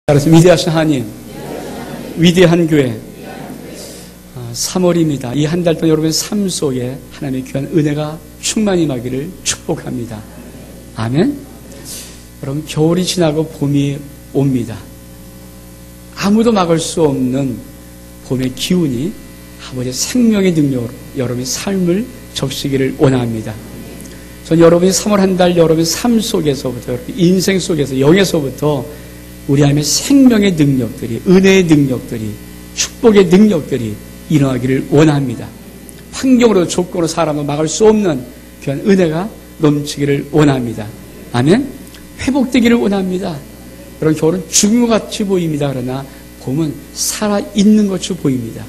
따라서 위대하신 하나님, 위대한 교회, 3월입니다. 이 한 달 동안 여러분의 삶 속에 하나님의 귀한 은혜가 충만히 임하기를 축복합니다. 아멘. 여러분, 겨울이 지나고 봄이 옵니다. 아무도 막을 수 없는 봄의 기운이 아버지의 생명의 능력으로 여러분의 삶을 적시기를 원합니다. 전 여러분이 3월 한 달 여러분의 삶 속에서부터, 여러분 인생 속에서, 영에서부터 우리 하나님의 생명의 능력들이, 은혜의 능력들이, 축복의 능력들이 일어나기를 원합니다. 환경으로, 조건으로, 사람으로 막을 수 없는 귀한 은혜가 넘치기를 원합니다. 아멘. 회복되기를 원합니다. 여러분, 겨울은 죽은 것 같이 보입니다. 그러나 봄은 살아있는 것이 보입니다.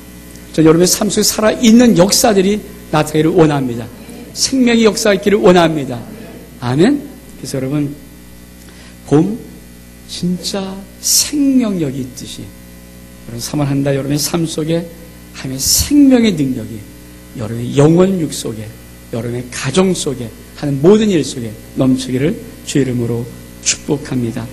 전 여러분의 삶 속에 살아있는 역사들이 나타나기를 원합니다. 생명의 역사가 있기를 원합니다. 아멘. 그래서 여러분, 봄 진짜 생명력이 있듯이 여러분 3월 한 달 여러분의 삶 속에 하나님의 생명의 능력이 여러분의 영혼육 속에, 여러분의 가정 속에, 하는 모든 일 속에 넘치기를 주의 이름으로 축복합니다.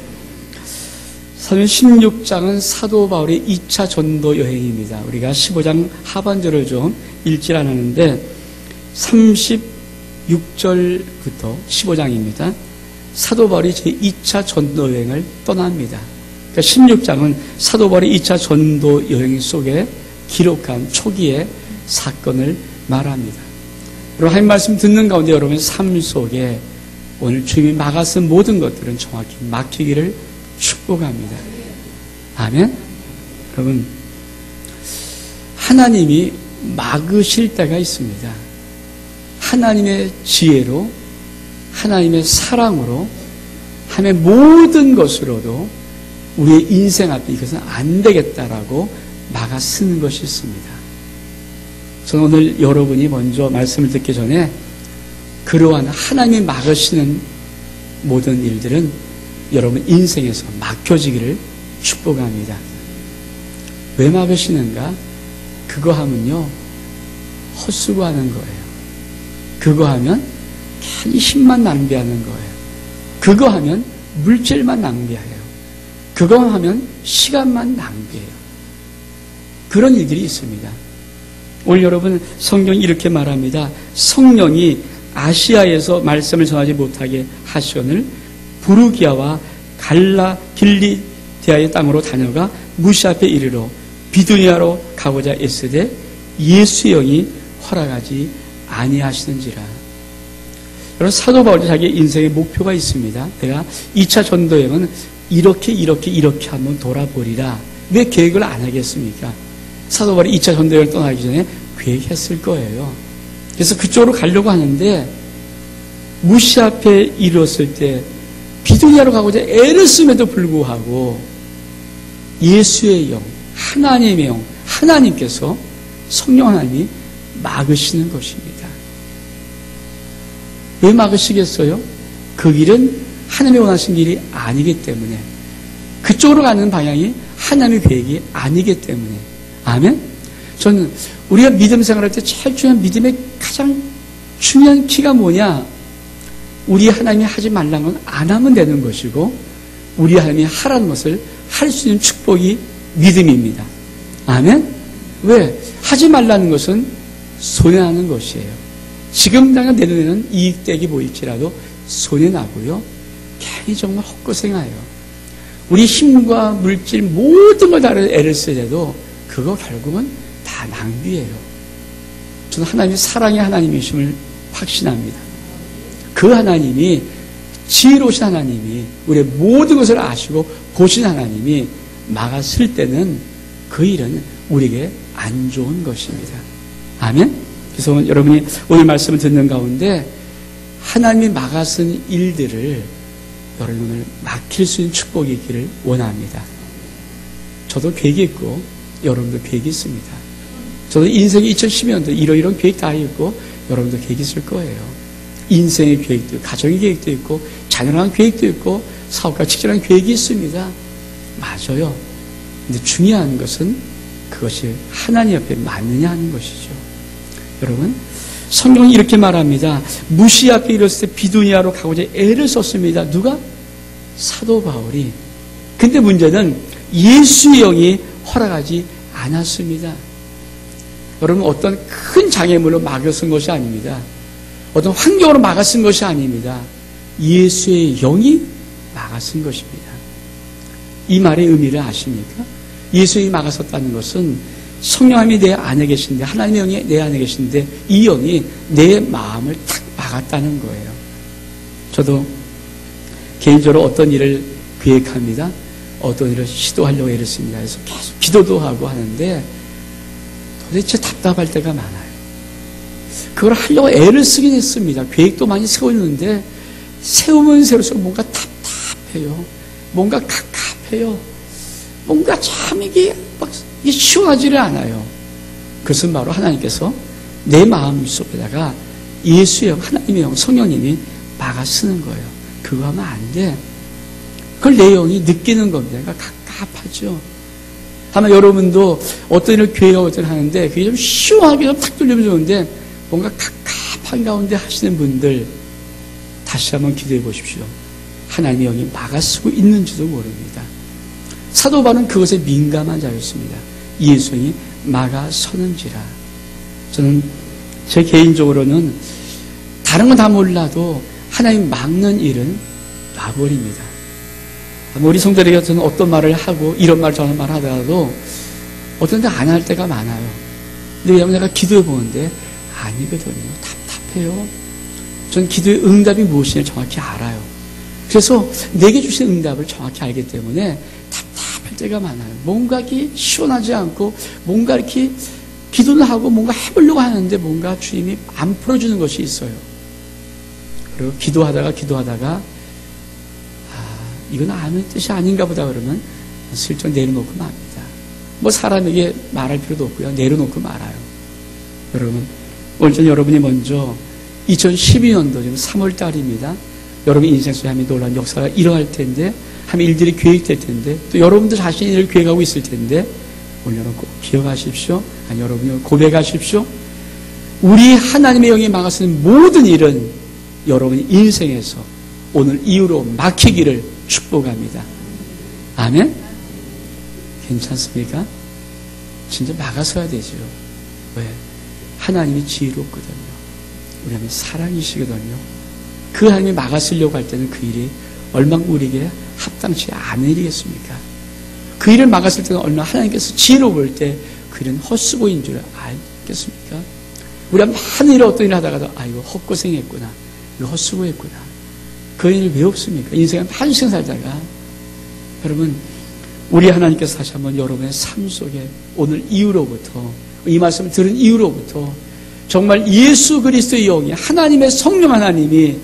사도행 16장은 사도 바울의 2차 전도 여행입니다. 우리가 15장 하반절을 좀 읽질 않았는데 36절부터 15장입니다. 사도 바울이 제2차 전도 여행을 떠납니다. 그러니까 16장은 사도 바울이 2차 전도 여행 속에 기록한 초기의 사건을 말합니다. 여러분, 한 말씀 듣는 가운데 여러분의 삶 속에 오늘 주님이 막아쓴 모든 것들은 정확히 막히기를 축복합니다. 아멘. 여러분, 하나님이 막으실 때가 있습니다. 하나님의 지혜로, 하나님의 사랑으로, 하나님의 모든 것으로도 우리의 인생 앞에 이것은 안 되겠다라고 막아 쓰는 것이 있습니다. 저는 오늘 여러분이 먼저 말씀을 듣기 전에 그러한 하나님이 막으시는 모든 일들은 여러분 인생에서 막혀지기를 축복합니다. 왜 막으시는가? 그거 하면요, 헛수고하는 거예요. 그거 하면 괜히 힘만 낭비하는 거예요. 그거 하면 물질만 낭비해요. 그거 하면 시간만 낭비해요. 그런 일들이 있습니다. 오늘 여러분, 성경이 이렇게 말합니다. 성령이 아시아에서 말씀을 전하지 못하게 하시오늘 부르기아와 길리디아의 땅으로 다녀가 무시 앞에 이르러 비두니아로 가고자 애쓰되 예수의 영이 허락하지 아니하시는지라. 여러분, 사도 바울이 자기의 인생의 목표가 있습니다. 내가 2차 전도여행은 이렇게 한번 돌아보리라. 왜 계획을 안 하겠습니까? 사도 바울이 2차 전도여행을 떠나기 전에 계획했을 거예요. 그래서 그쪽으로 가려고 하는데 무시 앞에 이르렀을 때 비두니아로 가고자 애를 쓰면도 불구하고 예수의 영, 하나님의 영, 하나님께서, 성령 하나님이 막으시는 것입니다. 왜 막으시겠어요? 그 길은 하나님이 원하신 길이 아니기 때문에, 그쪽으로 가는 방향이 하나님의 계획이 아니기 때문에. 아멘? 저는 우리가 믿음 생활할 때 제일 중요한 믿음의 가장 중요한 키가 뭐냐? 우리 하나님이 하지 말라는 건 안 하면 되는 것이고, 우리 하나님이 하라는 것을 할 수 있는 축복이 믿음입니다. 아멘? 왜? 하지 말라는 것은 손해나는 것이에요. 지금 당장 내년에는 이익되게 보일지라도 손해나고요, 괜히 정말 헛고생해요. 우리 힘과 물질 모든 걸 다 애를 쓰더라도 그거 결국은 다 낭비예요. 저는 하나님이 사랑의 하나님이심을 확신합니다. 그 하나님이, 지혜로우신 하나님이, 우리의 모든 것을 아시고 보신 하나님이 막았을 때는 그 일은 우리에게 안 좋은 것입니다. 아멘? 그래서 여러분이 오늘 말씀을 듣는 가운데 하나님이 막아쓴 일들을 여러분 오늘 막힐 수 있는 축복이 있기를 원합니다. 저도 계획이 있고 여러분도 계획이 있습니다. 저도 인생이 2012년도 이런 계획 다 있고 여러분도 계획이 있을 거예요. 인생의 계획도 있고, 가정의 계획도 있고, 자녀랑 계획도 있고, 사업과 직장랑 계획이 있습니다. 맞아요. 근데 중요한 것은 그것이 하나님 앞에 맞느냐 하는 것이죠. 여러분, 성경이 이렇게 말합니다. 무시 앞에 이르렀을 때 비두니아로 가고자 애를 썼습니다. 누가? 사도 바울이. 근데 문제는 예수의 영이 허락하지 않았습니다. 여러분, 어떤 큰 장애물로 막여 쓴 것이 아닙니다. 어떤 환경으로 막아 쓴 것이 아닙니다. 예수의 영이 막아 쓴 것입니다. 이 말의 의미를 아십니까? 예수의 영이 막아 섰다는 것은 성령님이 내 안에 계신데, 하나님의 영이 내 안에 계신데, 이 영이 내 마음을 탁 막았다는 거예요. 저도 개인적으로 어떤 일을 계획합니다. 어떤 일을 시도하려고 애를 씁니다. 그래서 계속 기도도 하고 하는데 도대체 답답할 때가 많아요. 그걸 하려고 애를 쓰긴 했습니다. 계획도 많이 세웠는데 세우면 세울수록 뭔가 답답해요. 뭔가 갑갑해요. 뭔가 참 이게 시원하지를 않아요. 그것은 바로 하나님께서 내 마음 속에다가 예수의 영, 하나님의 영, 성령님이 막아 쓰는 거예요. 그거 하면 안 돼. 그걸 내 영이 느끼는 겁니다. 그러니까 갑갑하죠. 아마 여러분도 어떤 일을 계획하고 하는데 그게 좀 시원하게 좀 탁 뚫리면 좋은데 뭔가 갑갑한 가운데 하시는 분들 다시 한번 기도해 보십시오. 하나님의 영이 막아쓰고 있는지도 모릅니다. 사도 바울은 그것에 민감한 자였습니다. 예수의 영이 막아서는지라. 저는 제 개인적으로는 다른 건 다 몰라도 하나님 막는 일은 놔버립니다. 우리 성도들에게 저는 어떤 말을 하고 이런 말 저런 말 하더라도 어떤 데 안 할 때가 많아요. 근데 왜냐하면 내가 기도해 보는데 아니거든요. 답답해요. 전 기도의 응답이 무엇인지 정확히 알아요. 그래서 내게 주신 응답을 정확히 알기 때문에 답답할 때가 많아요. 뭔가 이렇게 시원하지 않고 뭔가 이렇게 기도는 하고 뭔가 해보려고 하는데 뭔가 주님이 안 풀어주는 것이 있어요. 그리고 기도하다가 이건 아무 뜻이 아닌가 보다 그러면 슬쩍 내려놓고 맙니다. 뭐 사람에게 말할 필요도 없고요. 내려놓고 말아요. 여러분, 오늘 전 여러분이 먼저 2012년도 지금 3월 달입니다. 여러분 인생 속에 하면 놀라운 역사가 일어날 텐데, 하면 일들이 계획될 텐데, 또 여러분도 자신이 일을 계획하고 있을 텐데, 오늘 여러분 꼭 기억하십시오. 아니, 여러분이 고백하십시오. 우리 하나님의 영이 막아쓰는 모든 일은 여러분의 인생에서 오늘 이후로 막히기를 축복합니다. 아멘? 괜찮습니까? 진짜 막아서야 되죠. 왜? 하나님이 지혜롭거든요. 우리 하나님 사랑이시거든요. 그 하나님이 막아쓰려고 할 때는 그 일이 얼마나 우리에게 합당치 않은 일이겠습니까? 그 일을 막았을 때는 얼마나 하나님께서 지혜로울 때 그 일은 헛수고인 줄 알겠습니까? 우리가 많은 일을 어떤 일을 하다가도 이거 헛고생했구나. 이거 헛수고했구나. 그 일을 왜 없습니까? 인생을 한시간 살다가 여러분, 우리 하나님께서 다시 한번 여러분의 삶 속에 오늘 이후로부터, 이 말씀을 들은 이후로부터 정말 예수 그리스도의 영이, 하나님의 성령 하나님이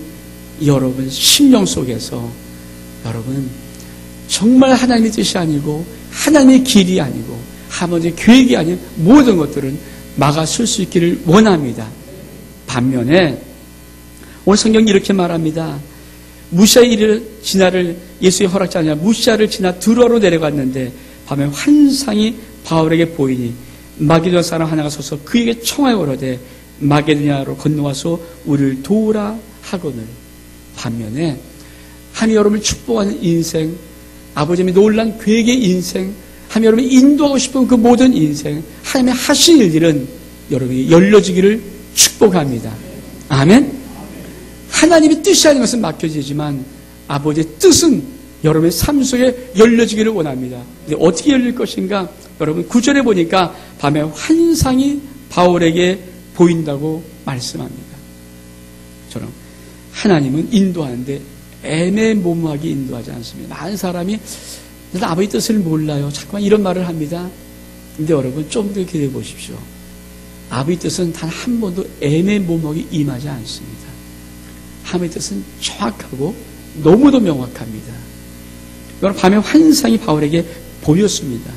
여러분 심령 속에서 여러분 정말 하나님의 뜻이 아니고 하나님의 길이 아니고 하나님의 계획이 아닌 모든 것들은 막아설 수 있기를 원합니다. 반면에 오늘 성경이 이렇게 말합니다. 무시아의 일을 지나를 예수의 허락지 아니라 무시아를 지나 드로아로 내려갔는데 밤에 환상이 바울에게 보이니 마게도냐 사람 하나가 서서 그에게 청하여 오르되 마게도냐로 건너와서 우리를 도우라 하거늘. 반면에 하나님 여러분을 축복하는 인생, 아버지의 놀란 계획의 인생, 하나님 여러분이 인도하고 싶은 그 모든 인생, 하나님의 하신 일들은 여러분이 열려지기를 축복합니다. 아멘. 하나님의 뜻이 아닌 것은 맡겨지지만 아버지의 뜻은 여러분의 삶 속에 열려지기를 원합니다. 근데 어떻게 열릴 것인가? 여러분 9절에 보니까 밤에 환상이 바울에게 보인다고 말씀합니다. 저는 하나님은 인도하는데 애매모호하게 인도하지 않습니다. 많은 사람이 아버지 뜻을 몰라요. 자꾸만 이런 말을 합니다. 근데 여러분 좀 더 기대해 보십시오. 아버지 뜻은 단 한 번도 애매모호하게 임하지 않습니다. 하나님의 뜻은 정확하고 너무도 명확합니다. 여러분 밤에 환상이 바울에게 보였습니다.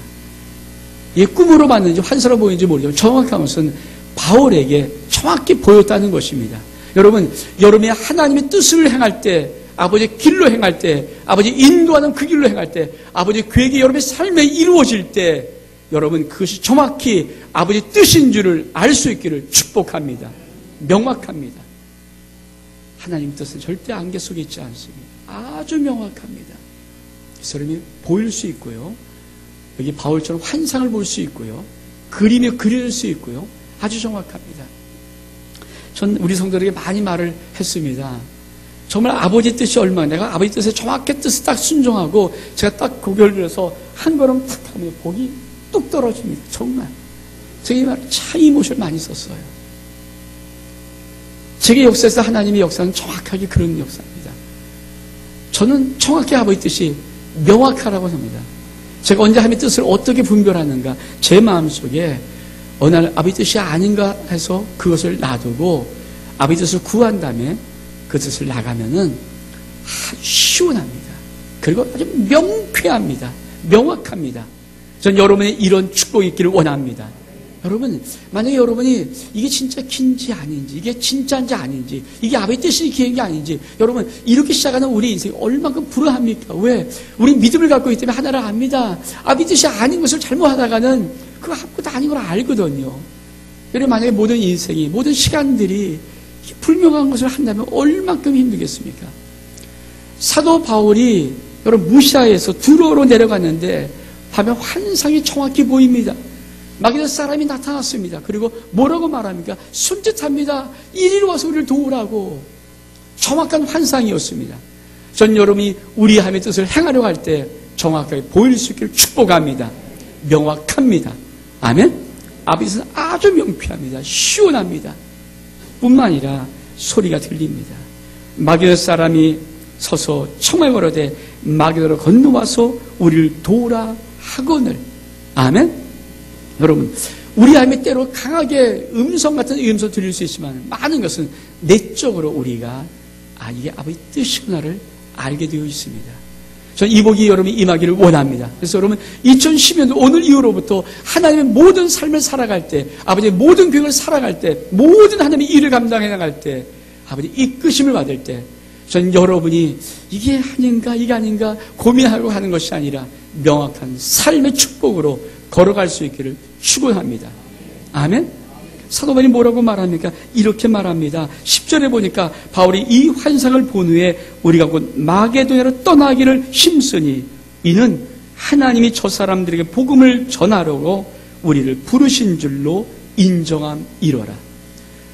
이게 꿈으로 봤는지 환상으로 보였는지 모르지만 정확한 것은 바울에게 정확히 보였다는 것입니다. 여러분, 여러분이 하나님의 뜻을 행할 때, 아버지의 길로 행할 때, 아버지 인도하는 그 길로 행할 때, 아버지의 계획이 여러분의 삶에 이루어질 때, 여러분 그것이 정확히 아버지의 뜻인 줄을 알 수 있기를 축복합니다. 명확합니다. 하나님 뜻은 절대 안개 속에 있지 않습니다. 아주 명확합니다. 이 사람이 보일 수 있고요. 여기 바울처럼 환상을 볼 수 있고요. 그림이 그려질 수 있고요. 아주 정확합니다. 전 우리 성도들에게 많이 말을 했습니다. 정말 아버지 뜻이 얼마나, 내가 아버지 뜻에 정확히 뜻을 딱 순종하고 제가 딱 고개를 들어서 한 걸음 탁 하면 복이 뚝 떨어집니다. 정말. 제가 이 말을 참 이모션을 많이 썼어요. 제게 역사에서 하나님의 역사는 정확하게 그런 역사입니다. 저는 정확히 아버지 뜻이 명확하라고 합니다. 제가 언제 하나님의 뜻을 어떻게 분별하는가, 제 마음속에 어느 날 아버지 뜻이 아닌가 해서 그것을 놔두고 아버지 뜻을 구한 다음에 그 뜻을 나가면은 아주 시원합니다. 그리고 아주 명쾌합니다. 명확합니다. 전 여러분의 이런 축복이 있기를 원합니다. 여러분, 만약에 여러분이 이게 진짜 긴지 아닌지, 이게 진짜인지 아닌지, 이게 아버지 뜻이 기획이 아닌지, 여러분, 이렇게 시작하는 우리 인생이 얼마큼 불안합니까? 왜? 우리 믿음을 갖고 있기 때문에 하나를 압니다. 아버지 뜻이 아닌 것을 잘못하다가는 그거 아무것도 아닌 걸 알거든요. 여러분, 만약에 모든 인생이, 모든 시간들이 불명한 것을 한다면 얼마큼 힘들겠습니까? 사도 바울이 여러분 무시아에서 두로로 내려갔는데 밤에 환상이 정확히 보입니다. 마게도 사람이 나타났습니다. 그리고 뭐라고 말합니까? 숨짓합니다. 이리로 와서 우리를 도우라고. 정확한 환상이었습니다. 전 여러분이 우리 하나님의 뜻을 행하려고 할 때 정확하게 보일 수 있기를 축복합니다. 명확합니다. 아멘? 아버지는 아주 명쾌합니다. 시원합니다. 뿐만 아니라 소리가 들립니다. 마게도 사람이 서서 청을 걸어대 마게도로 건너와서 우리를 도우라 하거늘. 아멘? 여러분, 우리 하나님의 때로 강하게 음성 같은 음성 들릴 수 있지만 많은 것은 내적으로 우리가 이게 아버지 뜻이구나를 알게 되어 있습니다. 저는 이 복이 여러분이 임하기를 원합니다. 그래서 여러분 2010년도 오늘 이후로부터 하나님의 모든 삶을 살아갈 때, 아버지의 모든 계획을 살아갈 때, 모든 하나님의 일을 감당해 나갈 때, 아버지 이끄심을 받을 때 전 여러분이 이게 아닌가 이게 아닌가 고민하고 하는 것이 아니라 명확한 삶의 축복으로 걸어갈 수 있기를 축원합니다. 아멘? 사도 바울이 뭐라고 말합니까? 이렇게 말합니다. 10절에 보니까 바울이 이 환상을 본 후에 우리가 곧 마게도냐로 떠나기를 힘쓰니 이는 하나님이 저 사람들에게 복음을 전하려고 우리를 부르신 줄로 인정함이로라.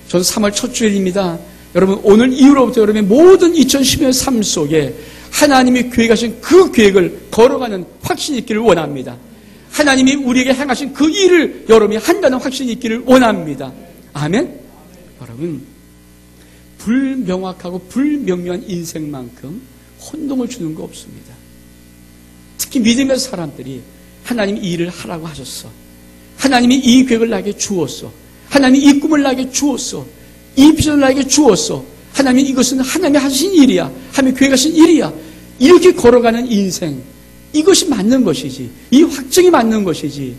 저는 3월 첫 주일입니다. 여러분 오늘 이후로부터 여러분의 모든 2010년 삶 속에 하나님이 계획하신 그 계획을 걸어가는 확신이 있기를 원합니다. 하나님이 우리에게 행하신 그 일을 여러분이 한다는 확신이 있기를 원합니다. 아멘? 여러분, 불명확하고 불명료한 인생만큼 혼동을 주는 거 없습니다. 특히 믿음의 사람들이 하나님이 이 일을 하라고 하셨어. 하나님이 이 계획을 나에게 주었어. 하나님이 이 꿈을 나에게 주었어. 이 비전을 나에게 주었어. 하나님이 이것은 하나님이 하신 일이야. 하나님이 계획하신 일이야. 이렇게 걸어가는 인생, 이것이 맞는 것이지, 이 확증이 맞는 것이지,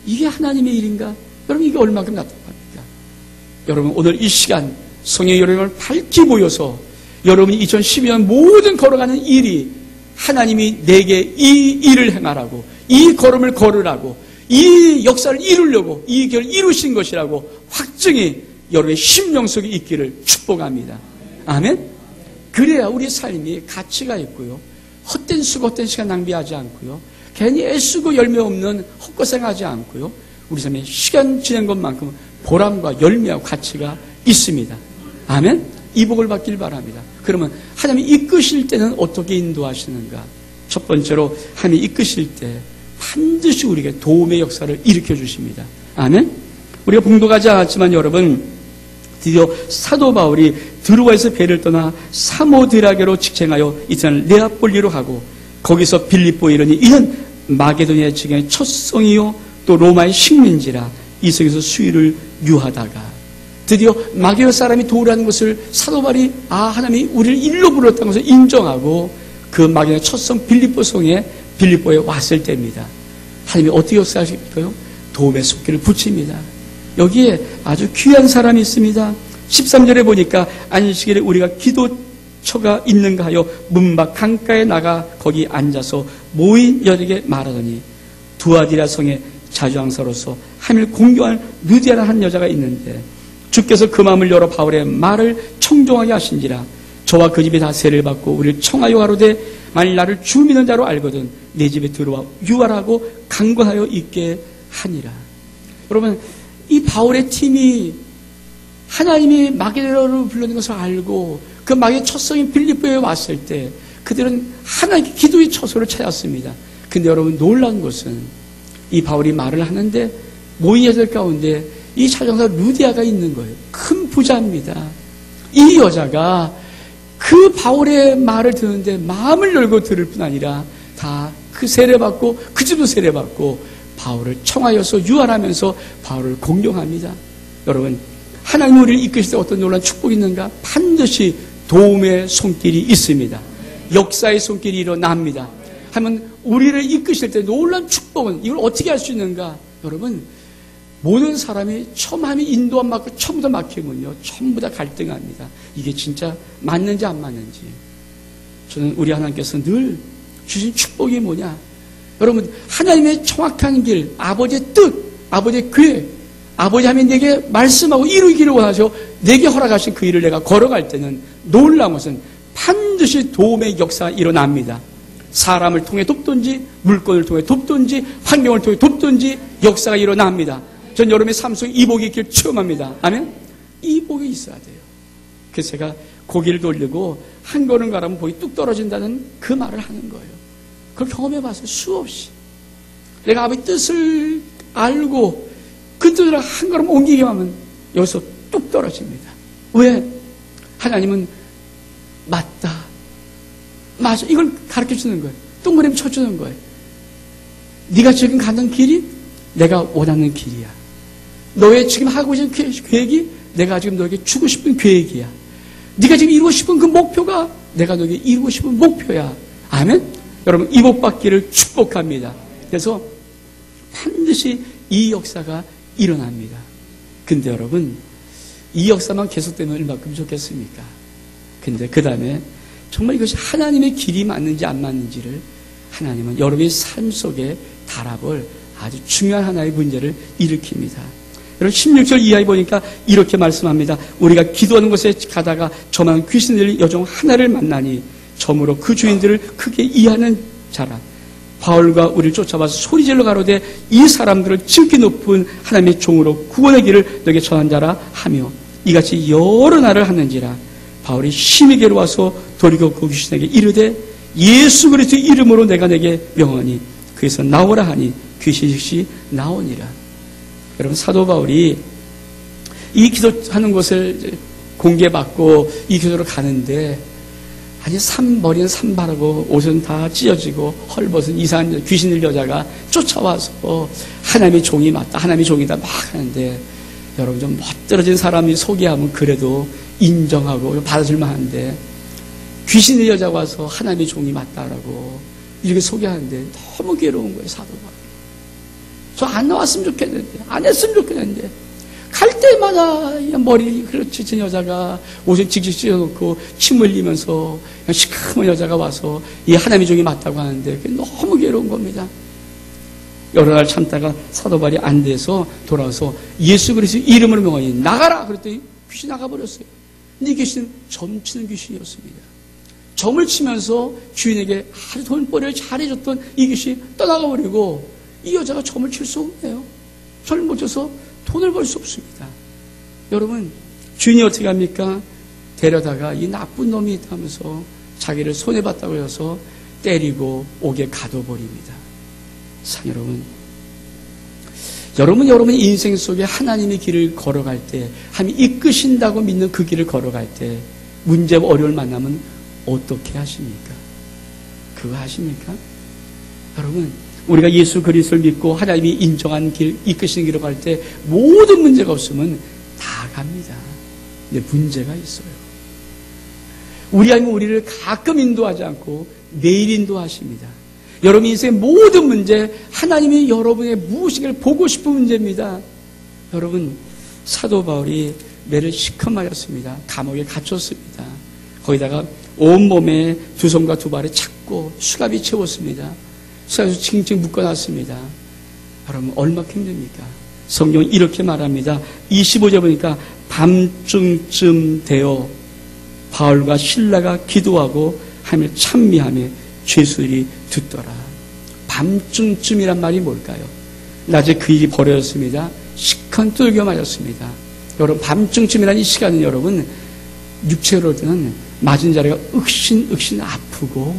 이게 하나님의 일인가? 여러분 이게 얼마큼 납득합니까? 여러분 오늘 이 시간 성령의 여러분을 밝히 보여서 여러분이 2012년 모든 걸어가는 일이 하나님이 내게 이 일을 행하라고, 이 걸음을 걸으라고, 이 역사를 이루려고, 이 길을 이루신 것이라고 확증이 여러분의 심령 속에 있기를 축복합니다. 아멘? 그래야 우리 삶이 가치가 있고요, 헛된 수고, 헛된 시간 낭비하지 않고요, 괜히 애쓰고 열매 없는 헛고생하지 않고요, 우리 삶에 시간 지낸 것만큼 보람과 열매와 가치가 있습니다. 아멘? 이 복을 받길 바랍니다. 그러면 하나님이 이끄실 때는 어떻게 인도하시는가? 첫 번째로 하나님이 이끄실 때 반드시 우리에게 도움의 역사를 일으켜 주십니다. 아멘? 우리가 봉독하지 않았지만 여러분, 드디어 사도 바울이 드로아에서 배를 떠나 사모드라게로 직행하여 이제는 네아폴리로 가고 거기서 빌립보에 이르니 이는 마게도니아 지경의 첫 성이요 또 로마의 식민지라 이 성에서 수위를 유하다가 드디어 마게도 사람이 도우라는 것을 사도 바울이 하나님이 우리를 일로 불렀다는 것을 인정하고 그 마게도니아 첫 성 빌립보 성에 빌립보에 왔을 때입니다. 하나님이 어떻게 역사하실까요? 도움의 손길을 붙입니다. 여기에 아주 귀한 사람이 있습니다. 13절에 보니까 안식일에 우리가 기도처가 있는가 하여 문밖 강가에 나가 거기 앉아서 모인 여에게 말하더니 두아디라 성의 자주항사로서 하밀 공경할 루디아라는 한 여자가 있는데 주께서 그 마음을 열어 바울의 말을 청종하게 하신지라 저와 그 집이 다 세를 받고 우리를 청하여 가로되 만일 나를 주 믿는 자로 알거든 내 집에 들어와 유하라고 강권하여 있게 하니라. 여러분, 이 바울의 팀이 하나님이 마게도냐로 불러낸 것을 알고 그 마게 첫 성인 빌립보에 왔을 때 그들은 하나님께 기도의 처소를 찾았습니다. 근데 여러분, 놀라운 것은 이 바울이 말을 하는데 모인 여자들 가운데 이 차정사 루디아가 있는 거예요. 큰 부자입니다. 이 여자가 그 바울의 말을 듣는데 마음을 열고 들을 뿐 아니라 다 그 세례받고 그 집도 세례받고 바울을 청하여서 유한하면서 바울을 공경합니다. 여러분, 하나님 우리를 이끄실 때 어떤 놀라운 축복이 있는가? 반드시 도움의 손길이 있습니다. 역사의 손길이 일어납니다. 하면 우리를 이끄실 때 놀라운 축복은 이걸 어떻게 할 수 있는가? 여러분, 모든 사람이 처음 하면 인도 안 맞고 처음부터 막히면요 전부 다 갈등합니다. 이게 진짜 맞는지 안 맞는지. 저는 우리 하나님께서 늘 주신 축복이 뭐냐? 여러분, 하나님의 정확한 길, 아버지의 뜻, 아버지의 계획, 아버지 하면 내게 말씀하고 이루기를 원하셔 내게 허락하신 그 일을 내가 걸어갈 때는 놀라운 것은 반드시 도움의 역사가 일어납니다. 사람을 통해 돕든지 물건을 통해 돕든지 환경을 통해 돕든지 역사가 일어납니다. 전 여러분의 삶 속에 이복이 있길 체험합니다. 아멘? 이복이 있어야 돼요. 그래서 제가 고개를 돌리고 한 걸음 가라면 복이 뚝 떨어진다는 그 말을 하는 거예요. 그걸 경험해봤어요. 수없이. 내가 아버지 뜻을 알고 그 뜻을 한 걸음 옮기기만 하면 여기서 뚝 떨어집니다. 왜? 하나님은 맞다, 맞아, 이걸 가르쳐주는 거예요. 동그라미 쳐주는 거예요. 네가 지금 가는 길이 내가 원하는 길이야. 너의 지금 하고 있는 계획이 내가 지금 너에게 주고 싶은 계획이야. 네가 지금 이루고 싶은 그 목표가 내가 너에게 이루고 싶은 목표야. 아멘? 여러분, 이복받기를 축복합니다. 그래서 반드시 이 역사가 일어납니다. 근데 여러분, 이 역사만 계속되면 얼마큼 좋겠습니까? 근데 그 다음에 정말 이것이 하나님의 길이 맞는지 안 맞는지를 하나님은 여러분의 삶 속에 달아볼 아주 중요한 하나의 문제를 일으킵니다. 여러분, 16절 이하에 보니까 이렇게 말씀합니다. 우리가 기도하는 곳에 가다가 저만 귀신들이 여종 하나를 만나니 점으로 그 주인들을 크게 이해하는 자라. 바울과 우리를 쫓아와서 소리질러 가로되 이 사람들을 지극히 높은 하나님의 종으로 구원의 길을 너에게 전한 자라 하며 이같이 여러 날을 하는지라. 바울이 심히 괴로워서 돌이켜 그 귀신에게 이르되 예수 그리스도의 이름으로 내가 내게 명하니 그에서 나오라 하니 귀신이 즉시 나오니라. 여러분, 사도 바울이 이 기도하는 곳을 공개받고 이 기도로 가는데 아니 머리는 산바르고 옷은 다 찢어지고 헐벗은 이상한 귀신들 여자가 쫓아와서 하나님의 종이 맞다, 하나님의 종이다 막 하는데 여러분, 좀 멋들어진 사람이 소개하면 그래도 인정하고 받아줄만 한데 귀신의 여자가 와서 하나님의 종이 맞다라고 이렇게 소개하는데 너무 괴로운 거예요. 사도 바울이. 저 안 나왔으면 좋겠는데, 안 했으면 좋겠는데 갈 때마다 머리 찢은 여자가 옷을 직접 찢어놓고 침 흘리면서 시커먼 여자가 와서 이 하나님의 종이 맞다고 하는데 너무 괴로운 겁니다. 여러 날 참다가 사도 바울이 안 돼서 돌아와서 예수 그리스도 이름으로 명하니 나가라! 그랬더니 귀신이 나가버렸어요. 근데 이 귀신은 점치는 귀신이었습니다. 점을 치면서 주인에게 아주 돈벌이를 잘해줬던 이 귀신이 떠나가버리고 이 여자가 점을 칠 수 없네요. 점을 못 쳐서 돈을 벌 수 없습니다. 여러분, 주인이 어떻게 합니까? 데려다가 이 나쁜 놈이 있다면서 자기를 손해봤다고 해서 때리고 옥에 가둬버립니다. 여러분의 인생 속에 하나님의 길을 걸어갈 때, 하나님이 이끄신다고 믿는 그 길을 걸어갈 때 문제와 어려움을 만나면 어떻게 하십니까? 그거 하십니까? 여러분, 우리가 예수 그리스도를 믿고 하나님이 인정한 길, 이끄시는 길을 갈 때 모든 문제가 없으면 다 갑니다. 근데 문제가 있어요. 우리 하나님은 우리를 가끔 인도하지 않고 매일 인도하십니다. 여러분 인생의 모든 문제, 하나님이 여러분의 무엇인가를 보고 싶은 문제입니다. 여러분, 사도 바울이 매를 시커 맞았습니다. 감옥에 갇혔습니다. 거기다가 온몸에 두 손과 두 발에 찾고 수갑이 채웠습니다. 수갑에서 칭칭 묶어놨습니다. 여러분, 얼마나 힘듭니까? 성경은 이렇게 말합니다. 25절 보니까 밤중쯤 되어 바울과 실라가 기도하고 하며 찬미하며 죄수들이 듣더라. 밤중쯤이란 말이 뭘까요? 낮에 그 일이 벌어졌습니다. 시큰 뚫겨 맞았습니다. 여러분, 밤중쯤이라는 이 시간은 여러분, 육체로는 맞은 자리가 억신 아프고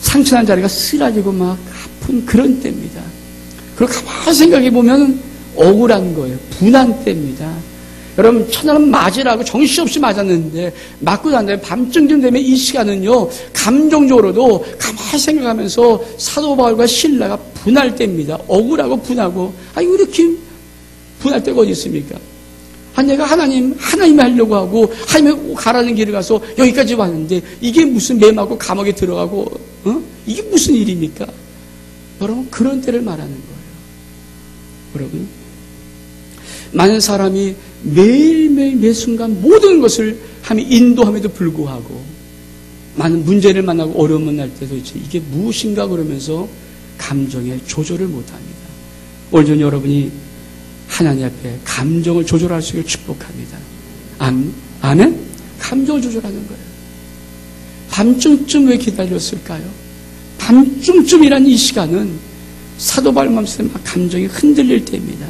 상처난 자리가 쓰라지고 막 아픈 그런 때입니다. 그리고 가만히 생각해 보면 억울한 거예요. 분한 때입니다. 여러분, 첫날은 맞으라고 정신없이 맞았는데 맞고 난 다음에 밤중쯤 되면 이 시간은요, 감정적으로도 가만히 생각하면서 사도 바울과 실라가 분할 때입니다. 억울하고 분하고, 이렇게 분할 때가 어디 있습니까? 내가 하나님이 하려고 하고 하나님이 가라는 길을 가서 여기까지 왔는데 이게 무슨 매맞고 감옥에 들어가고 이게 무슨 일입니까? 여러분, 그런 때를 말하는 거예요. 여러분, 많은 사람이 매일매일 매 순간 모든 것을 인도함에도 불구하고 많은 문제를 만나고 어려움을 만날 때도 이게 무엇인가 그러면서 감정에 조절을 못합니다. 오늘 전 여러분이 하나님 앞에 감정을 조절할 수 있게 축복합니다. 아멘? 감정을 조절하는 거예요. 밤중쯤 왜 기다렸을까요? 밤중쯤이라는 이 시간은 사도 바울 마음속에 막 감정이 흔들릴 때입니다.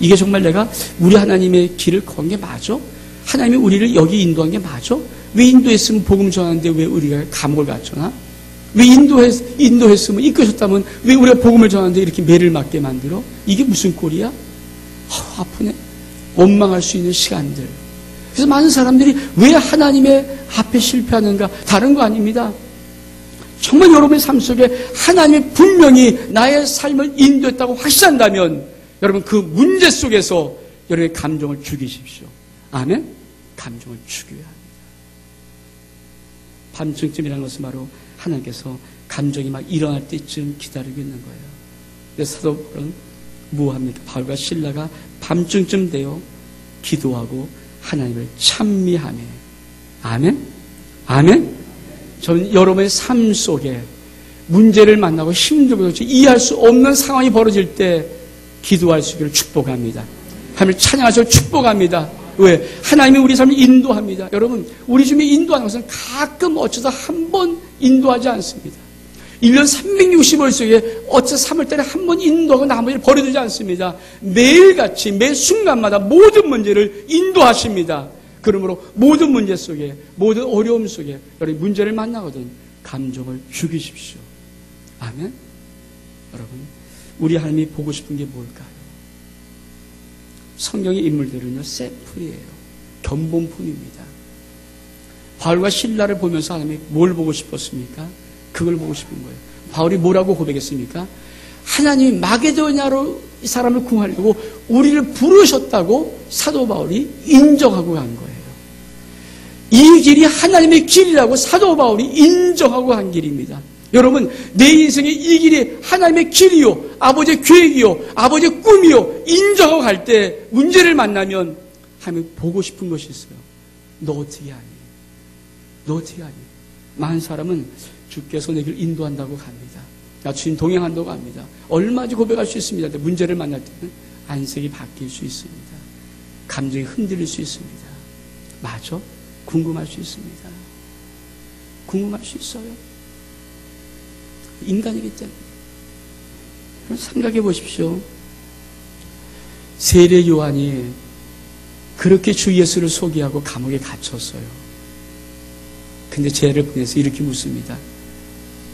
이게 정말 내가 우리 하나님의 길을 건 게 맞아? 하나님이 우리를 여기 인도한 게 맞아? 왜 인도했으면 복음 전하는데 왜 우리가 감옥을 갔잖아? 왜 인도했으면 이끄셨다면 왜 우리가 복음을 전하는데 이렇게 매를 맞게 만들어? 이게 무슨 꼴이야? 아프네. 원망할 수 있는 시간들. 그래서 많은 사람들이 왜 하나님의 앞에 실패하는가? 다른 거 아닙니다. 정말 여러분의 삶 속에 하나님이 분명히 나의 삶을 인도했다고 확신한다면 여러분, 그 문제 속에서 여러분의 감정을 죽이십시오. 아멘? 감정을 죽여야 합니다. 밤중쯤이라는 것은 바로 하나님께서 감정이 막 일어날 때쯤 기다리고 있는 거예요. 그래서 사도 바울은 뭐합니까? 바울과 실라가 밤중쯤 되어 기도하고 하나님을 찬미하며. 아멘? 아멘? 저는 여러분의 삶 속에 문제를 만나고 힘들고 이해할 수 없는 상황이 벌어질 때 기도할 수 있기를 축복합니다. 하나님을 찬양하셔서 축복합니다. 왜? 하나님이 우리 삶을 인도합니다. 여러분, 우리 주님이 인도하는 것은 가끔 어쩌다 한 번 인도하지 않습니다. 1년 365일 속에 어쩌다 3월달에 한 번 인도하고 나머지를 버려두지 않습니다. 매일같이 매 순간마다 모든 문제를 인도하십니다. 그러므로 모든 문제 속에, 모든 어려움 속에 여러분 문제를 만나거든 감정을 죽이십시오. 아멘? 여러분, 우리 하나님이 보고 싶은 게 뭘까요? 성경의 인물들은요, 샘플이에요. 견본품입니다. 바울과 실라를 보면서 하나님이 뭘 보고 싶었습니까? 그걸 보고 싶은 거예요. 바울이 뭐라고 고백했습니까? 하나님이 마게도냐로 이 사람을 구하려고 우리를 부르셨다고 사도 바울이 인정하고 간 거예요. 이 길이 하나님의 길이라고 사도 바울이 인정하고 간 길입니다. 여러분, 내 인생의 이 길이 하나님의 길이요, 아버지의 계획이요, 아버지의 꿈이요, 인정하고 갈 때 문제를 만나면 하나님 보고 싶은 것이 있어요. 너 어떻게 하니? 너 어떻게 하니? 많은 사람은 주께서 내 길 인도한다고 갑니다. 나 주님 동행한다고 합니다. 얼마든지 고백할 수 있습니다. 근데 문제를 만날 때는 안색이 바뀔 수 있습니다. 감정이 흔들릴 수 있습니다. 맞아? 궁금할 수 있습니다. 궁금할 수 있어요. 인간이기 때문에. 생각해 보십시오. 세례 요한이 그렇게 주 예수를 소개하고 감옥에 갇혔어요. 근데 죄를 보내서 이렇게 묻습니다.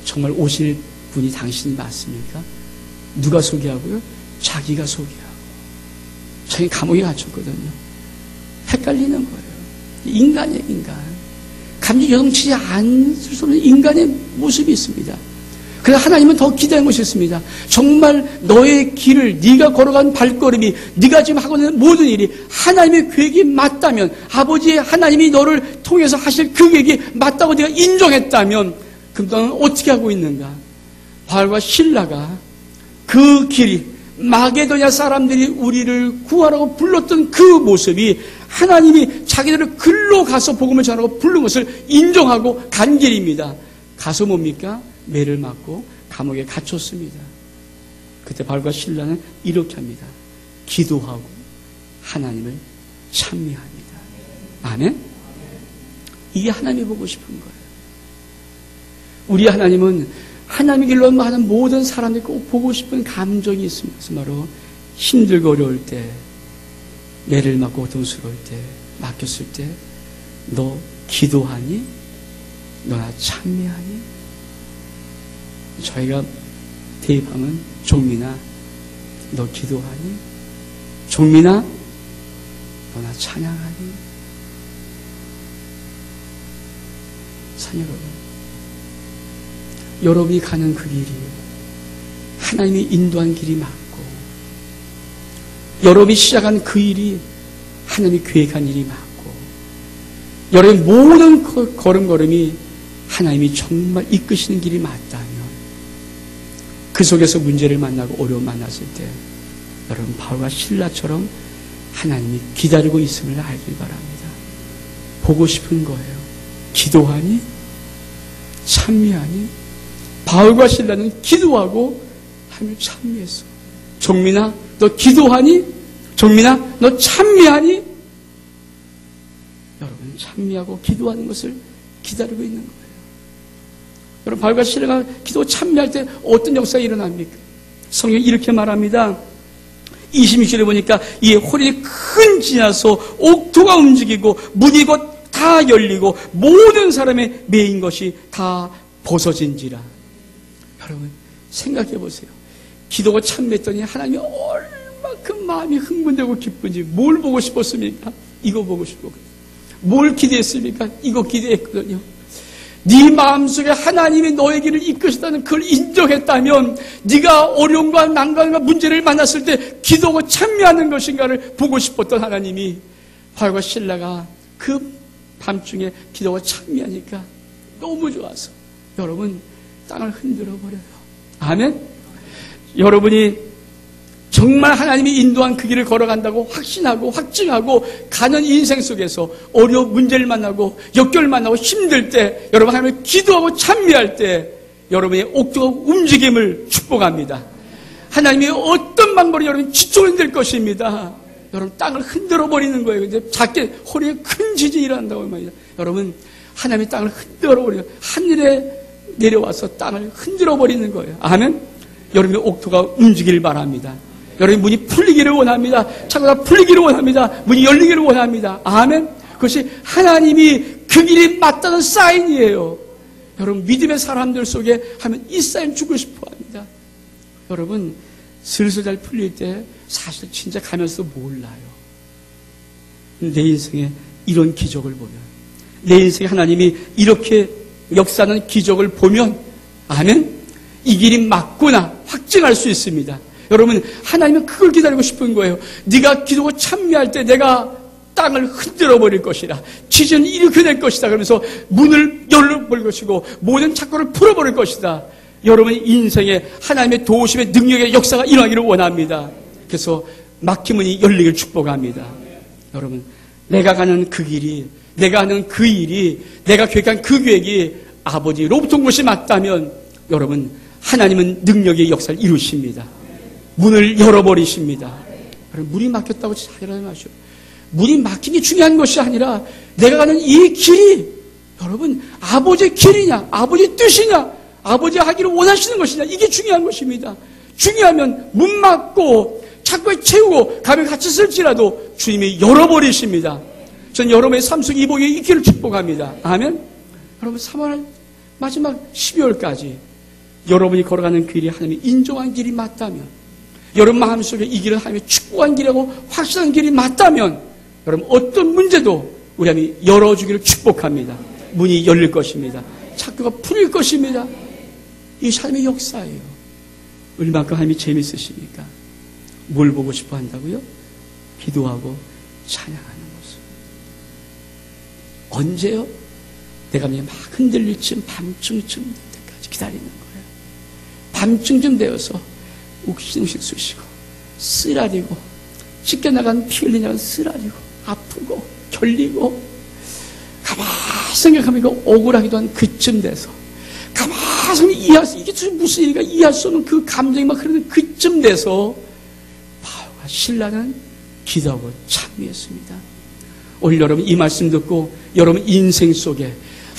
정말 오실 분이 당신이 맞습니까? 누가 소개하고요? 자기가 소개하고. 자기 감옥에 갇혔거든요. 헷갈리는 거예요. 인간이에요, 인간. 감정이 요동치지 않을 수 없는 인간의 모습이 있습니다. 그래서 하나님은 더 기대하는 것이 있습니다. 정말 너의 길을, 네가 걸어간 발걸음이, 네가 지금 하고 있는 모든 일이 하나님의 계획이 맞다면, 아버지의 하나님이 너를 통해서 하실 그 계획이 맞다고 네가 인정했다면, 그럼 너는 어떻게 하고 있는가? 바울과 실라가 그 길이, 마게도냐 사람들이 우리를 구하라고 불렀던 그 모습이 하나님이 자기들을 글로 가서 복음을 전하고 부른 것을 인정하고 간 길입니다. 가서 뭡니까? 매를 맞고 감옥에 갇혔습니다. 그때 바울과 실라는 이렇게 합니다. 기도하고 하나님을 찬미합니다. 아멘? 이게 하나님이 보고 싶은 거예요. 우리 하나님은 하나님의 길로 하는 모든 사람들이 꼭 보고 싶은 감정이 있습니다. 바로 힘들고 어려울 때, 매를 맞고 고통스러울 때, 맡겼을 때, 너 기도하니? 너나 찬미하니? 저희가 대입하면 종민아, 너 기도하니? 종민아, 너나 찬양하니? 사랑 여러분이 가는 그 길이 하나님이 인도한 길이 맞고, 여러분이 시작한 그 일이 하나님이 계획한 일이 맞고, 여러분의 모든 걸음걸음이 하나님이 정말 이끄시는 길이 맞다면, 그 속에서 문제를 만나고 어려움 만났을 때 여러분 바울과 실라처럼 하나님이 기다리고 있음을 알길 바랍니다. 보고 싶은 거예요. 기도하니? 찬미하니? 바울과 실라는 기도하고 하나님을 찬미했어. 종민아, 너 기도하니? 종민아, 너 찬미하니? 여러분 찬미하고 기도하는 것을 기다리고 있는 거예요. 여러분 바울과 실라가 기도 참여할 때 어떤 역사가 일어납니까? 성경이 이렇게 말합니다. 26절에 보니까 이 호련이 큰 지나서 옥토가 움직이고 문이 곧 다 열리고 모든 사람의 매인 것이 다 벗어진지라. 여러분 생각해 보세요. 기도가 참매했더니 하나님이 얼마큼 마음이 흥분되고 기쁜지. 뭘 보고 싶었습니까? 이거 보고 싶었거든요. 뭘 기대했습니까? 이거 기대했거든요. 네 마음속에 하나님이 너의 길을 이끄시다는 그걸 인정했다면 네가 어려움과 난관과 문제를 만났을 때 기도하고 참여하는 것인가를 보고 싶었던 하나님이 바울과 실라가 그 밤중에 기도하고 참여하니까 너무 좋아서 여러분 땅을 흔들어 버려요. 아멘. 여러분이 정말 하나님이 인도한 그 길을 걸어간다고 확신하고 확증하고 가는 인생 속에서 어려운 문제를 만나고 역경을 만나고 힘들 때 여러분 하나님을 기도하고 참여할 때 여러분의 옥토가 움직임을 축복합니다. 하나님이 어떤 방법으로 여러분 지존이 될 것입니다. 여러분 땅을 흔들어 버리는 거예요. 근데 작게 허리에 큰 지진이 일어난다고 말이죠. 여러분 하나님이 땅을 흔들어 버리고 하늘에 내려와서 땅을 흔들어 버리는 거예요. 아멘. 여러분의 옥토가 움직이길 바랍니다. 여러분 문이 풀리기를 원합니다. 창고가 풀리기를 원합니다. 문이 열리기를 원합니다. 아멘. 그것이 하나님이 그 길이 맞다는 사인이에요. 여러분 믿음의 사람들 속에 하면 이 사인 주고 싶어 합니다. 여러분 슬슬 잘 풀릴 때 사실 진짜 가면서 몰라요. 내 인생에 이런 기적을 보면, 내 인생에 하나님이 이렇게 역사하는 기적을 보면 아멘. 이 길이 맞구나 확증할 수 있습니다. 여러분 하나님은 그걸 기다리고 싶은 거예요. 네가 기도가 참여할 때 내가 땅을 흔들어 버릴 것이라, 지진을 일으켜 낼 것이다. 그러면서 문을 열어버릴 것이고 모든 착고를 풀어버릴 것이다. 여러분의 인생에 하나님의 도우심의 능력의 역사가 일어나기를 원합니다. 그래서 막힌 문이 열리길 축복합니다. 여러분 내가 가는 그 길이, 내가 하는 그 일이, 내가 계획한 그 계획이 아버지로부터 온 것이 맞다면 여러분 하나님은 능력의 역사를 이루십니다. 문을 열어버리십니다. 여러분 문이 막혔다고 자기라지 마시오. 문이 막힌 게 중요한 것이 아니라 내가 가는 이 길이 여러분 아버지의 길이냐, 아버지의 뜻이냐, 아버지가 하기를 원하시는 것이냐, 이게 중요한 것입니다. 중요하면 문 막고 착고에 채우고 가면 같이 쓸지라도 주님이 열어버리십니다. 전 여러분의 삶 속 이 복이 있기를 축복합니다. 아멘. 여러분 3월 마지막 12월까지 여러분이 걸어가는 길이 하나님이 인정한 길이 맞다면, 여러분 마음속에 이 길은 하나님이 축복한 길이라고 확실한 길이 맞다면 여러분 어떤 문제도 우리 하나님이 열어주기를 축복합니다. 문이 열릴 것입니다. 착고가 풀릴 것입니다. 이게 하나님의 역사예요. 얼마큼 하나님이 재밌으십니까? 뭘 보고 싶어 한다고요? 기도하고 찬양하는 모습. 언제요? 내가 막 흔들릴 쯤 밤중쯤 될 때까지 기다리는 거예요. 밤중쯤 되어서 욱신욱신 쑤시고 쓰라리고 찢겨나간 피 흘리냐가 쓰라리고 아프고 결리고 가만히 생각하면 억울하기도 한 그쯤 돼서 가만히 이해할 수, 이게 무슨 일인가 이해할 수 없는 그 감정이 막 흐르는 그쯤 돼서 바울과 실라는 기도하고 참여했습니다. 오늘 여러분 이 말씀 듣고 여러분 인생 속에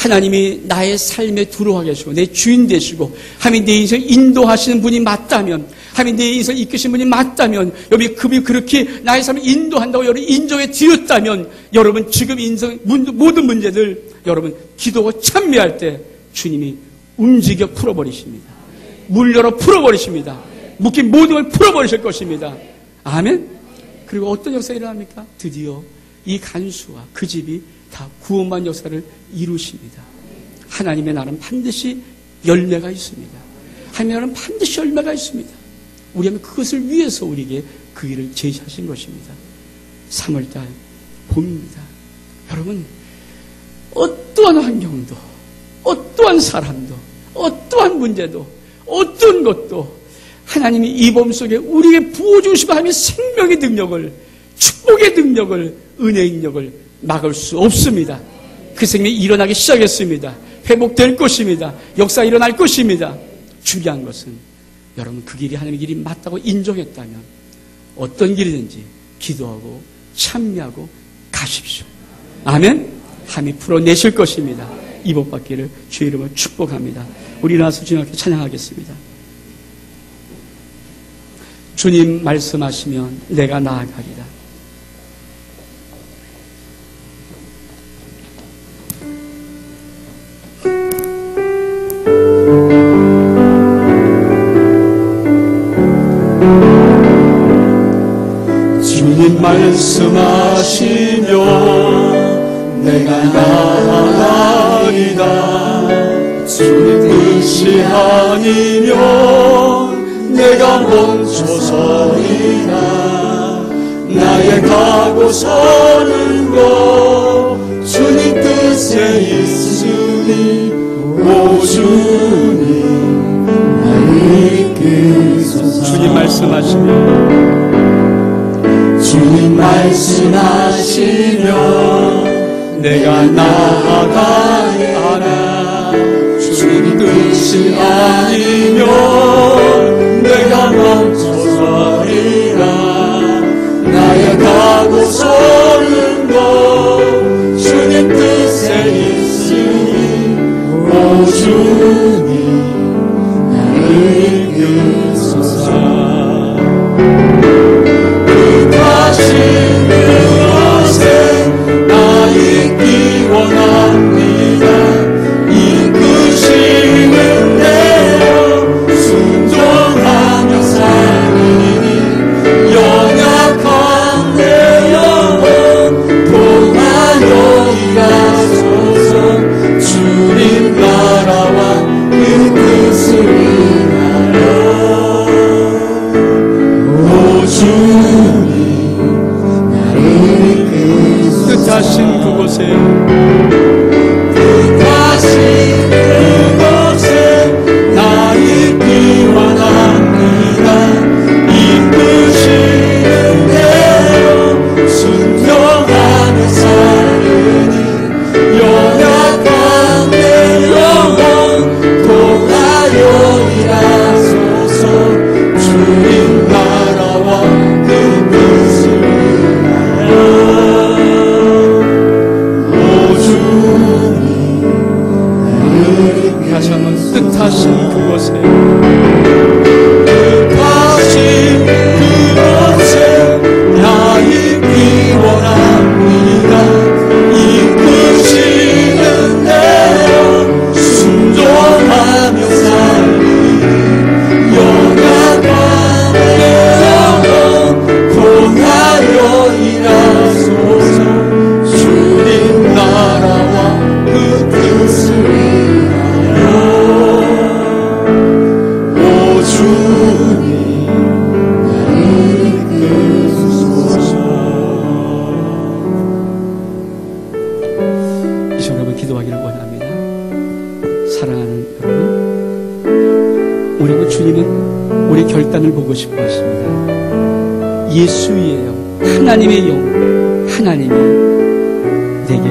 하나님이 나의 삶에 들어와 계시고 내 주인 되시고 하나님 내 인생 인도하시는 분이 맞다면, 하나님 내 인생 이끄신 분이 맞다면, 여러분이 그분이 그렇게 나의 삶을 인도한다고 여러분 인정해 드렸다면, 여러분 지금 인생 모든 문제들 여러분 기도하고 참여할 때 주님이 움직여 풀어버리십니다. 물 열어 풀어버리십니다. 묶인 모든 걸 풀어버리실 것입니다. 아멘. 그리고 어떤 역사가 일어납니까? 드디어 이 간수와 그 집이 다 구원만 역사를 이루십니다. 하나님의 나라는 반드시 열매가 있습니다. 하나님의 나라는 반드시 열매가 있습니다. 우리는 그것을 위해서 우리에게 그 일을 제시하신 것입니다. 3월달 봄입니다. 여러분, 어떠한 환경도, 어떠한 사람도, 어떠한 문제도, 어떤 것도 하나님이 이 봄 속에 우리에게 부어주시고 하나님의 생명의 능력을, 축복의 능력을, 은혜의 능력을 막을 수 없습니다. 그 생명이 일어나기 시작했습니다. 회복될 것입니다. 역사가 일어날 것입니다. 중요한 것은 여러분 그 길이 하나님의 길이 맞다고 인정했다면 어떤 길이든지 기도하고 참여하고 가십시오. 아멘. 하나님이 풀어내실 것입니다. 이 복 받기를 주의 이름으로 축복합니다. 우리 나와서 주님 앞에 찬양하겠습니다. 주님 말씀하시면 내가 나아가리라. 주님 말씀하시면 내가 나아가리라. 주님 뜻이 아니면 내가 멈춰서리라. 나의 가고 서는 것 주님 뜻에 있으니 오 주님 나를 이끄소서. 주님 말씀하시면 주님 말씀하시면 내가 나아가리라. 주님 뜻이 아니면 내가 멈춰서리라. 나의 가고 서는 것 주님 뜻에 있으니 오 주님 나를 이끄소서. 그것에 나 있기 원합니다. 이끄시는 대로 순종하며 살리니 연약한 내 영혼 통하여 일하소서. 주님 나라와 그 뜻을 위하여 오 주님 뜻하신 그곳에 나 있기 원합니다. 이끄시는 대로 순종하며 살리니 연약한 내 영혼 통하여 일하소서. 주님 나라와 그 뜻을 위하여 다시 한번 뜻하신 그곳에 나 있기 원합니다. 이끄시는 대로 순종하며 살리니 연약한 내 영혼 통하여 일하소서. 주님 나라와 그 뜻을 위하여 오 주님 나를 이끄소서. 이 시간 여러분 기도하기를 원합니다. 사랑하는 여러분, 우리는 주님은 우리 결단을 보고 싶어 하십니다. 예수의 영, 하나님의 영, 하나님이 내게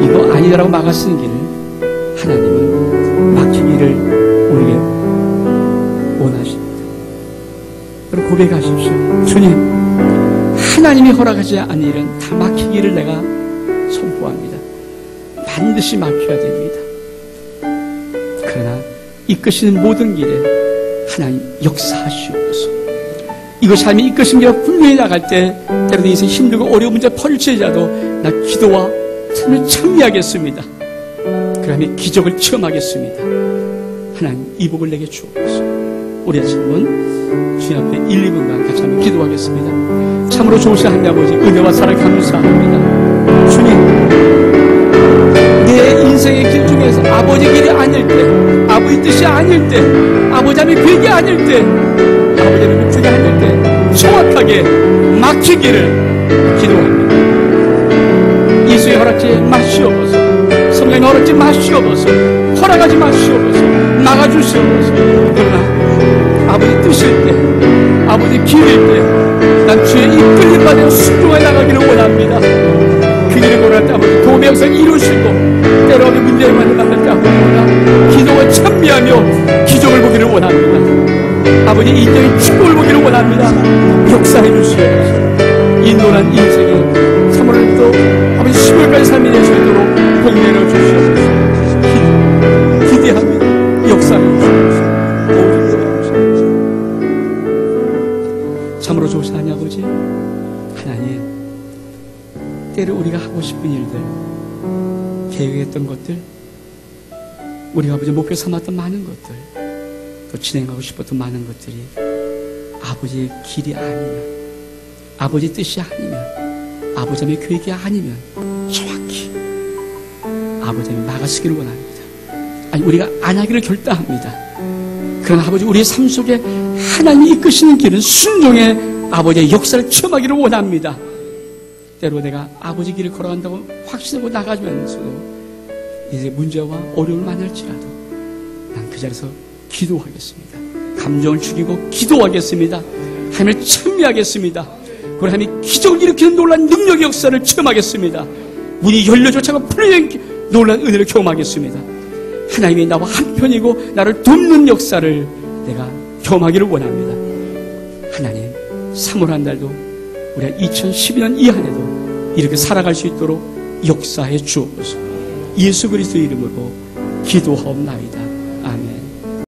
이거 아니다라고 막아쓰는 길을 하나님은 막히기를 우리에게 원하십니다. 여러분 고백하십시오. 주님, 하나님이 허락하지 않은 일은 다 막히기를 내가 선포합니다. 반드시 막혀야 됩니다. 그러나 이끄시는 모든 길에 하나님 역사하시옵소서. 이것이 하나님의 이끄심과 분명히 나갈 때 때로는 인생 힘들고 어려운 문제 펼치자도 나 기도와 삶을 찬미하겠습니다. 그러면 기적을 체험하겠습니다. 하나님 이 복을 내게 주옵소서. 우리 아침은 주님 앞에 1, 2분간 같이 한번 기도하겠습니다. 참으로 좋으신 하나님 아버지 은혜와 사랑 감사합니다. 주님 내 인생의 길 중에서 아버지 길이 아닐 때, 아버지 뜻이 아닐 때, 아버지 하나님의 계획이 아닐 때, 아버지 하나님의 목적이 아닐 때 정확하게 막히기를 기도합니다. 예수의 허락지 마시옵소서. 성령의 허락지 마시옵소서. 허락하지 마시옵소서. 막아주시옵소서. 그러나 아버지 뜻일 때, 아버지 길일 때 난 주의 이끌림 받아 순종해 나가기를 원합니다. 그 길을 걸어갈 때 아버지 도움의 역사를 이루시고 때로는 문제를 만날 때 아버지 기도와 찬미하며 기적을 보기를 원합니다. 아버지 인정의 축복을 보기를 원합니다. 역사해 주시옵소서. 인도란 인생에 3월부터 아버지 10월까지 삶이 될 수 있도록 복 내려 주시옵소서. 기대합니다. 역사해 주시옵소서. 참으로 좋으신 하나님 아버지, 하나님 때로 우리가 하고 싶은 일들, 계획했던 것들, 우리가 아버지 목표 삼았던 많은 것들, 또 진행하고 싶었던 많은 것들이 아버지의 길이 아니면, 아버지 뜻이 아니면, 아버지의 계획이 아니면 정확히 아버지의 막아서기를 원합니다. 아니 우리가 안 하기를 결단합니다. 그러나 아버지 우리의 삶 속에 하나님이 이끄시는 길은 순종의 아버지의 역사를 체험하기를 원합니다. 때로 내가 아버지 길을 걸어간다고 확신하고 나가면서도 이제 문제와 어려움을 만날지라도 난 그 자리에서 기도하겠습니다. 감정을 죽이고 기도하겠습니다. 하나님을 찬미하겠습니다. 그리고 하나님이 기적을 일으키는 놀라운 능력의 역사를 체험하겠습니다. 문이 열려조차가 풀리는 놀라운 은혜를 경험하겠습니다. 하나님이 나와 한편이고 나를 돕는 역사를 내가 경험하기를 원합니다. 하나님 3월 한 달도 우리가 2012년 이 한 해도 이렇게 살아갈 수 있도록 역사해 주옵소서. 예수 그리스도의 이름으로 기도하옵나이다.